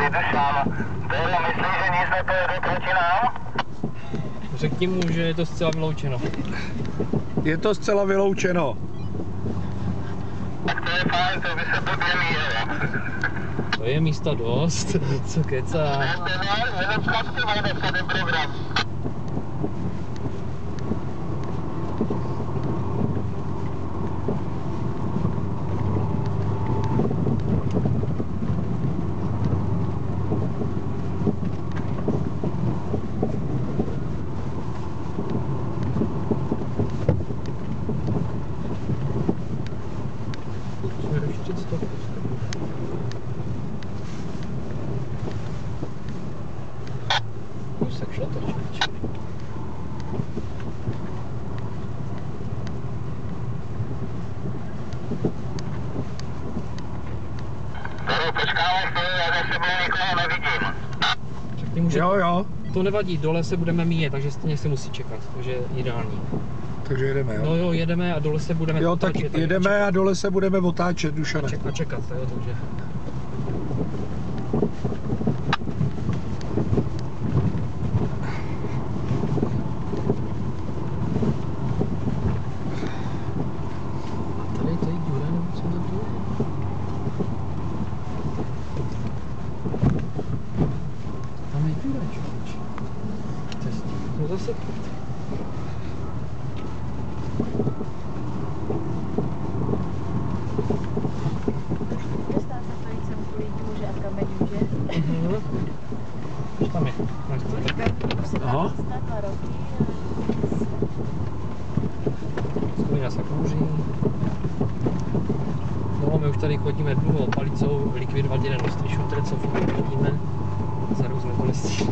Myslíš, že nic nepojede proti nám? Řekni mu, že je to zcela vyloučeno. Je to zcela vyloučeno. Tak to je fajn, to by se blbě míjelo. To je místa dost, co kecá. Jenom kapky vede v ten program. Tak šlo to, člověče. Počkáme chvíli, já za sebou nikoho nevidím. Řekni mu, že Jo. to nevadí, dole se budeme míjet, takže stejně se musí čekat, takže je ideální. Takže jedeme, jo? No jo, jedeme a dole se budeme Jo, tak jedeme a dole se budeme otáčet, Dušane. a čekat, jo, takže. A tady to je díra, nebo co tam to je? Tam je díra, člověče. Cestí. No zase. Už tam je. Aha. Skulina se kouří. No, my už tady chodíme dlouho palicou likvidovat jeden ostrý šutr, co furt chodíme za různé bolesti.